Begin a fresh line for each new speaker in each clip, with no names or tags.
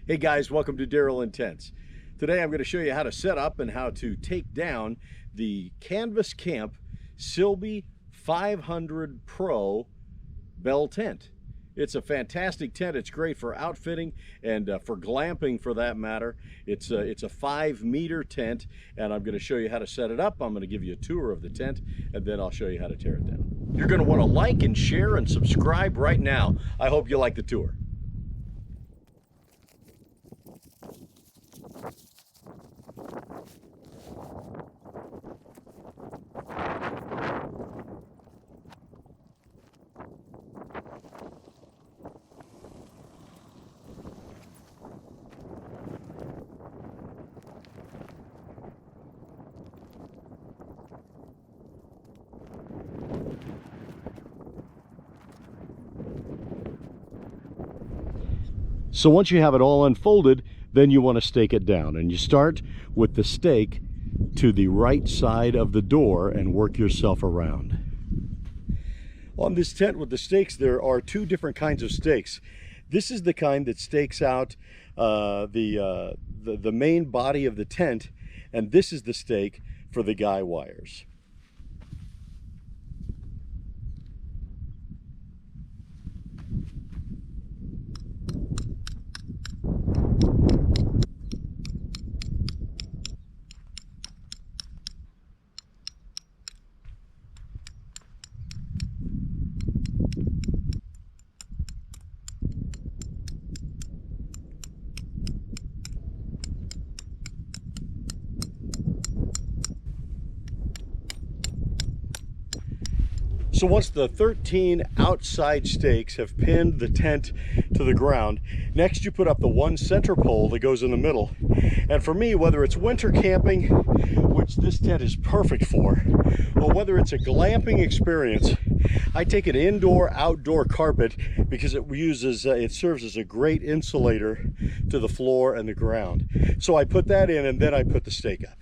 Hey guys, welcome to Darrell and Tents. Today I'm going to show you how to set up and how to take down the CanvasCamp Sibley 500 Pro Bell tent. It's a fantastic tent. It's great for outfitting and for glamping for that matter. It's a 5-meter tent, and I'm going to show you how to set it up. I'm going to give you a tour of the tent, and then I'll show you how to tear it down. You're going to want to like and share and subscribe right now. I hope you like the tour. So once you have it all unfolded, then you want to stake it down, and you start with the stake to the right side of the door and work yourself around. On this tent with the stakes, there are two different kinds of stakes. This is the kind that stakes out the main body of the tent, and this is the stake for the guy wires. So once the 13 outside stakes have pinned the tent to the ground, next you put up the one center pole that goes in the middle. And for me, whether it's winter camping, which this tent is perfect for, or whether it's a glamping experience, I take an indoor-outdoor carpet because it serves as a great insulator to the floor and the ground. So I put that in, and then I put the stake up.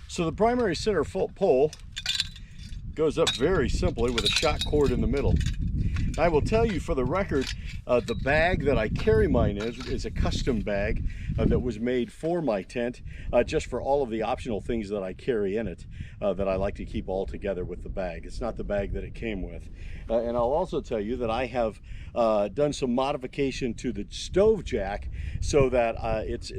So the primary center pole goes up very simply with a shock cord in the middle. I will tell you for the record, the bag that I carry mine is a custom bag that was made for my tent, just for all of the optional things that I carry in it that I like to keep all together with the bag. It's not the bag that it came with. And I'll also tell you that I have done some modification to the stove jack so that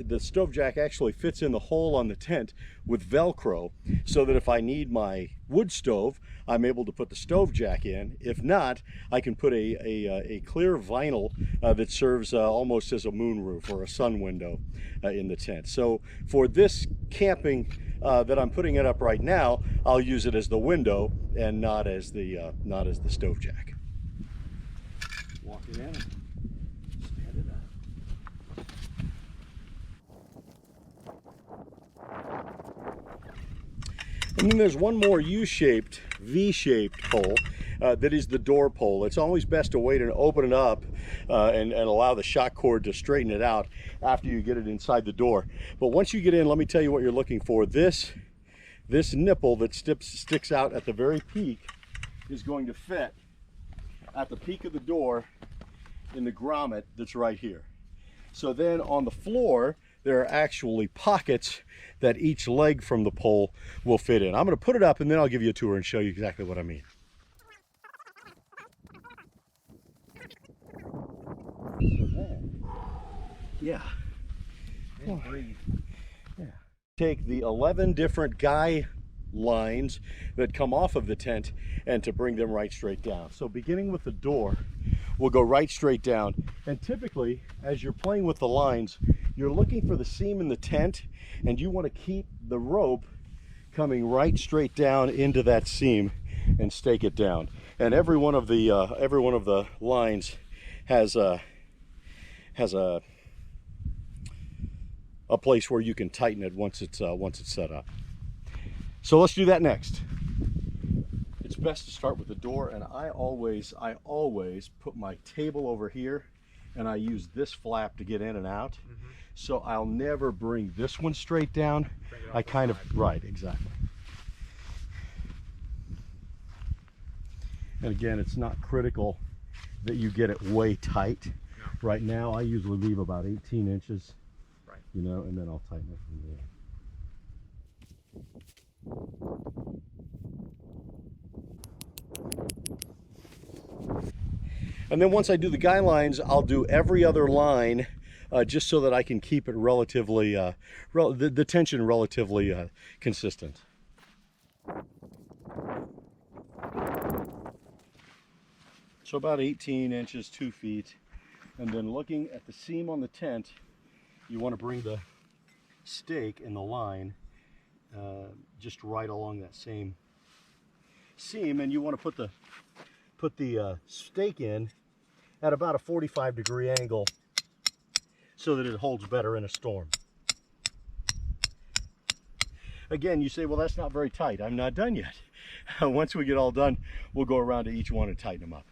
the stove jack actually fits in the hole on the tent with Velcro, so that if I need my wood stove, I'm able to put the stove jack in. If not, I can put a clear vinyl that serves almost as a moonroof or a sun window in the tent. So for this camping that I'm putting it up right now, I'll use it as the window and not as the stove jack. Walk it in. Stand it up. And then there's one more U-shaped, V-shaped pole that is the door pole. It's always best to wait and open it up and allow the shock cord to straighten it out after you get it inside the door. But once you get in, let me tell you what you're looking for. This nipple that sticks out at the very peak is going to fit at the peak of the door in the grommet that's right here. So then on the floor, there are actually pockets that each leg from the pole will fit in. I'm going to put it up, and then I'll give you a tour and show you exactly what I mean. Yeah. Yeah. Take the 11 different guy lines that come off of the tent and to bring them right straight down. So beginning with the door, we'll go right straight down. And typically, as you're playing with the lines, you're looking for the seam in the tent, and you want to keep the rope coming right straight down into that seam and stake it down. And every one of the lines has a place where you can tighten it once it's set up. So let's do that next. It's best to start with the door, and I always put my table over here, and I use this flap to get in and out. So I'll never bring this one straight down. I kind of, right, exactly. And again, it's not critical that you get it way tight. Right now, I usually leave about 18 inches,
Right.
you know, and then I'll tighten it from there. And then once I do the guy lines, I'll do every other line just so that I can keep it relatively, the tension relatively consistent. So about 18 inches, 2 feet. And then looking at the seam on the tent, you want to bring the stake in the line just right along that same seam, and you want to put the stake in at about a 45-degree angle so that it holds better in a storm. Again, you say, well, that's not very tight. I'm not done yet. Once we get all done, we'll go around to each one and tighten them up.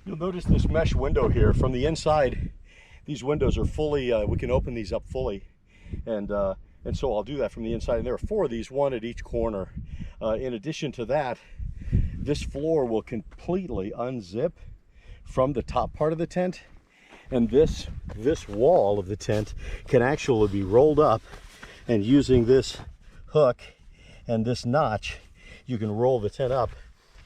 You'll notice this mesh window here from the inside. These windows are fully, we can open these up fully. And so I'll do that from the inside. And there are 4 of these, 1 at each corner. In addition to that, this floor will completely unzip from the top part of the tent. And this wall of the tent can actually be rolled up, and using this hook and this notch, you can roll the tent up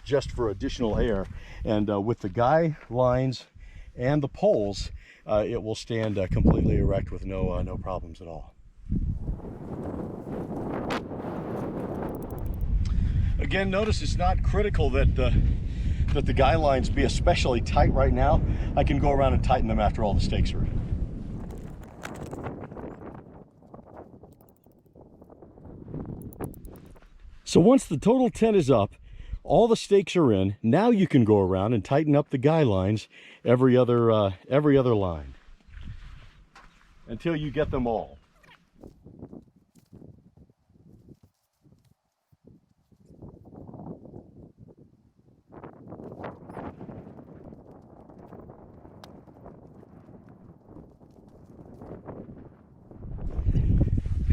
just for additional air. And with the guy lines and the poles, it will stand completely erect with no problems at all. Again, notice it's not critical that the guy lines be especially tight right now. I can go around and tighten them after all the stakes are in. So once the total tent is up, all the stakes are in, now you can go around and tighten up the guy lines every other line until you get them all.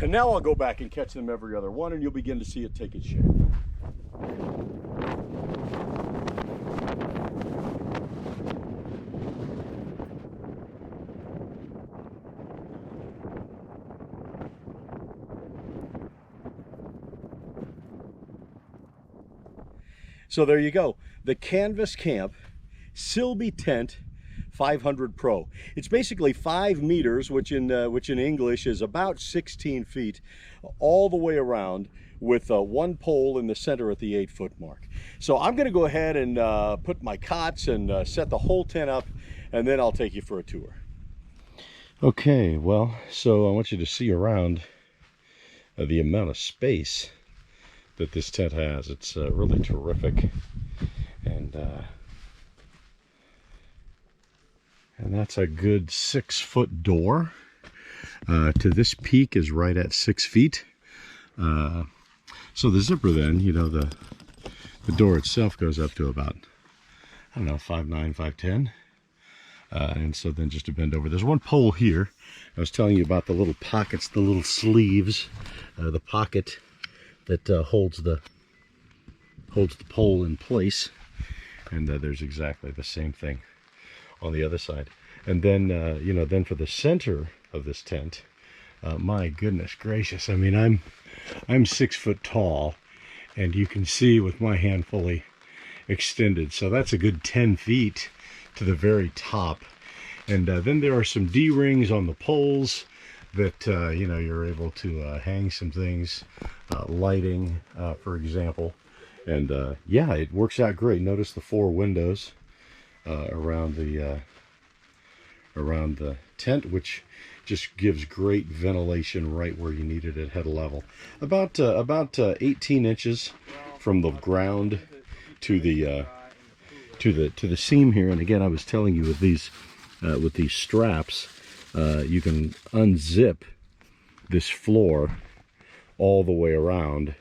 And now I'll go back and catch them every other one, and you'll begin to see it take its shape. So there you go, the CanvasCamp Sibley Tent 500 Pro. It's basically 5 meters, which in English is about 16 feet, all the way around, with one pole in the center at the 8-foot mark. So I'm going to go ahead and put my cots and set the whole tent up, and then I'll take you for a tour. Okay, well, so I want you to see around the amount of space that this tent has. It's really terrific, and that's a good 6-foot door. To this peak is right at 6 feet. So the zipper then, you know, the door itself goes up to about, I don't know, 5'9", 5'10". And so then just to bend over, there's one pole here. I was telling you about the little pockets, the little sleeves, the pocket that holds the pole in place, and there's exactly the same thing on the other side. And then you know, then for the center of this tent, my goodness gracious, I mean, I'm 6 foot tall, and you can see with my hand fully extended, so that's a good 10 feet to the very top. And then there are some D-rings on the poles that you know, you're able to hang some things, lighting, for example. And yeah, it works out great. Notice the 4 windows around the tent, which just gives great ventilation right where you need it at head level. About 18 inches from the ground to the seam here. And again, I was telling you with these straps, you can unzip this floor all the way around,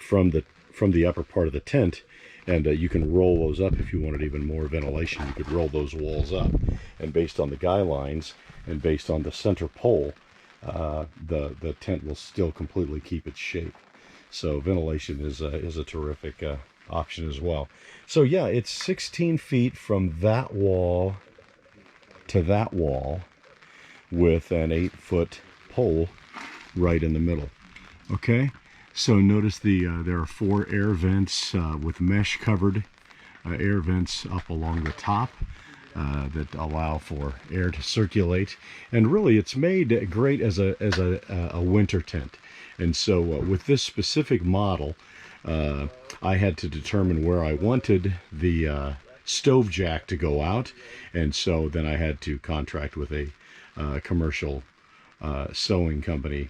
from the upper part of the tent, and you can roll those up if you wanted even more ventilation. You could roll those walls up, and based on the guy lines and based on the center pole, the tent will still completely keep its shape. So ventilation is a terrific option as well. So yeah, it's 16 feet from that wall to that wall with an 8-foot pole right in the middle. Okay, so notice there are 4 air vents with mesh covered air vents up along the top that allow for air to circulate, and really it's made great as a winter tent. And so with this specific model, I had to determine where I wanted the stove jack to go out, and so then I had to contract with a commercial sewing company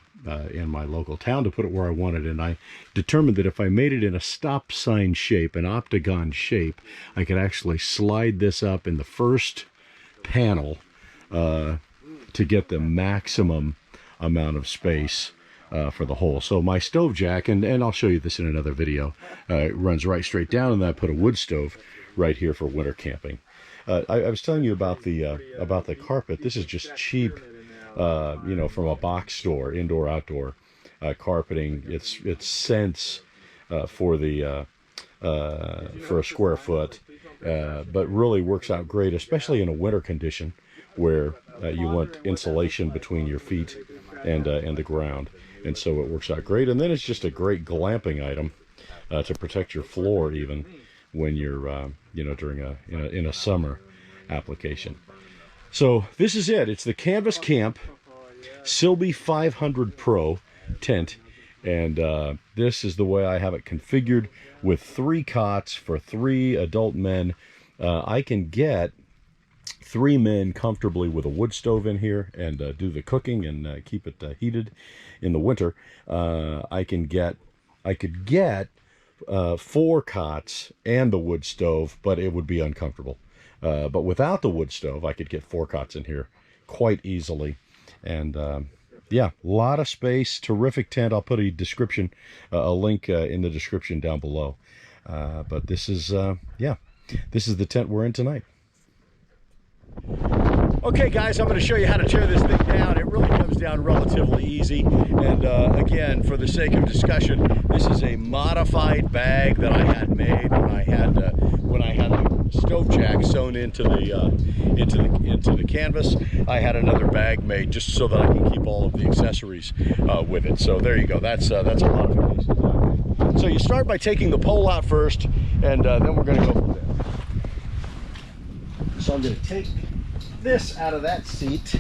in my local town to put it where I wanted. And I determined that if I made it in a stop sign shape, an octagon shape, I could actually slide this up in the first panel to get the maximum amount of space for the hole. So my stove jack, and I'll show you this in another video, runs right straight down, and then I put a wood stove right here for winter camping. I was telling you about the carpet. This is just cheap, you know, from a box store, indoor outdoor carpeting. It's cents for a square foot, but really works out great, especially in a winter condition where you want insulation between your feet and the ground. And so it works out great. And then it's just a great glamping item to protect your floor even when you're you know, during in a summer application. So this is it. It's the CanvasCamp Sibley 500 Pro tent, and this is the way I have it configured with 3 cots for 3 adult men. I can get 3 men comfortably with a wood stove in here and do the cooking and keep it heated in the winter. I could get 4 cots and the wood stove, but it would be uncomfortable. But without the wood stove, I could get 4 cots in here quite easily. And yeah, a lot of space, terrific tent. I'll put a link in the description down below. But this is, yeah, this is the tent we're in tonight. Okay guys, I'm going to show you how to tear this thing down. It really comes down relatively easy, and again, for the sake of discussion, this is a modified bag that I had made when I had the stove jack sewn into the canvas. I had another bag made just so that I can keep all of the accessories with it. So there you go. That's a modification. So you start by taking the pole out first, and then we're going to go from there. So I'm going to take this out of that seat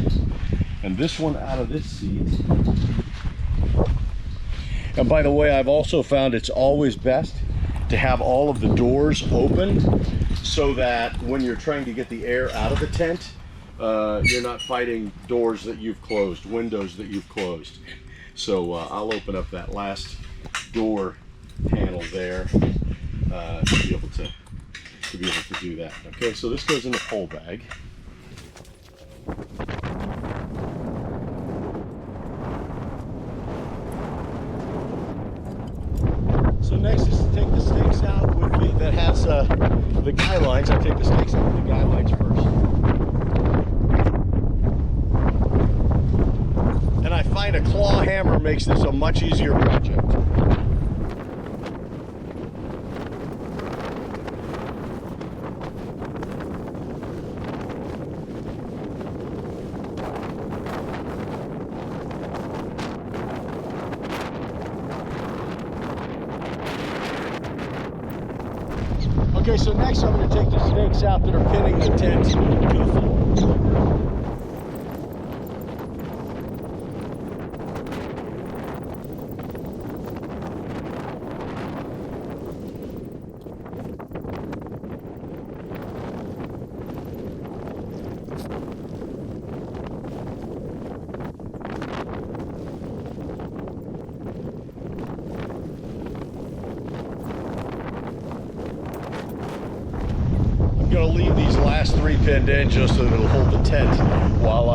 and this one out of this seat. And by the way, I've also found it's always best to have all of the doors open so that when you're trying to get the air out of the tent, you're not fighting doors that you've closed, windows that you've closed. So I'll open up that last door panel there to be able to do that. Okay, so this goes in the pole bag. So next is to take the stakes out with that has the guy lines. I take the stakes out with the guy lines first. And I find a claw hammer makes this a much easier project. Okay, so next I'm going to take the stakes out that are pinning the tent to the floor. Going to leave these last 3 pinned in just so that it'll hold the tent while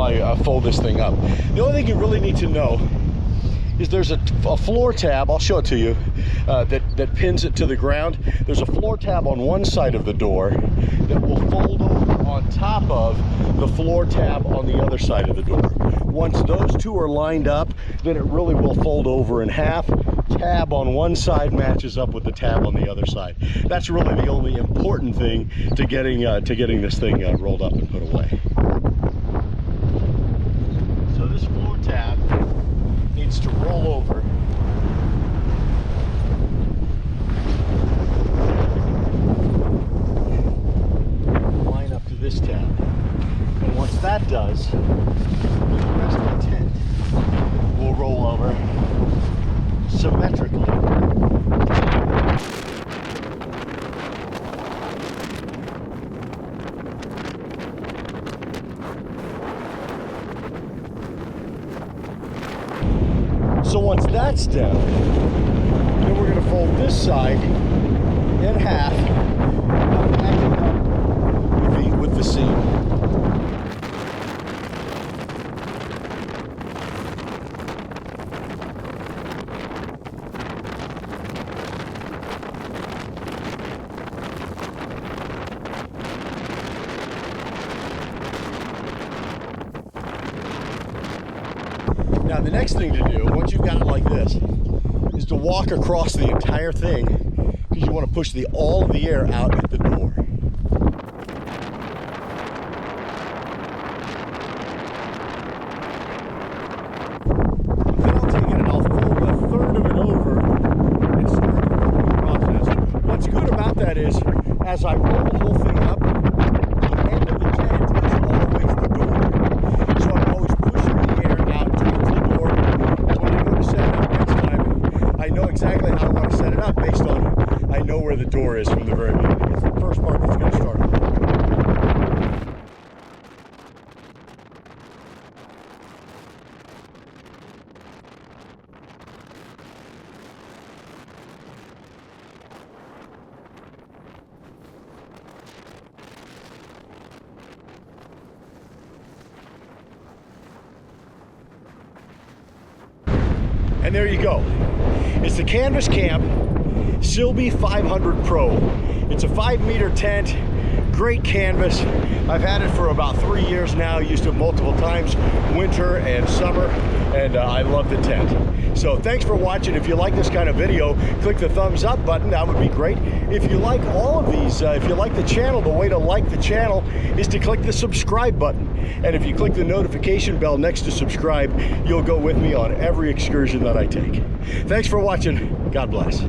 I fold this thing up. The only thing you really need to know is there's a floor tab, I'll show it to you, that pins it to the ground. There's a floor tab on one side of the door that will fold over on top of the floor tab on the other side of the door. Once those two are lined up, then it really will fold over in half. Tab on one side matches up with the tab on the other side. That's really the only important thing to getting this thing rolled up and put away. So this floor tab needs to roll over. Line up to this tab. And once that does, the rest of the tent will roll over symmetrically. So once that's done, then we're going to fold this side in half, back it up with the seam. Now the next thing to do, once you've got it like this, is to walk across the entire thing, because you want to push all of the air out at the door. Then I'll take it and I'll fold a third of it over and start the process. What's good about that is, as I roll the whole thing up, the end of the tent is always the door. So I'm always pushing the air out towards the door. And when I go to set it up next time, I know exactly how I want to set it up based on, I know where the door is from the very beginning. It's the first part that's going to start off. And there you go. It's the CanvasCamp Sibley 500 Pro. It's a 5-meter tent, great canvas. I've had it for about 3 years now, used it multiple times, winter and summer, and I love the tent. So thanks for watching. If you like this kind of video, click the thumbs up button, that would be great. If you like all of these, if you like the channel, the way to like the channel is to click the subscribe button. And if you click the notification bell next to subscribe, you'll go with me on every excursion that I take. Thanks for watching. God bless.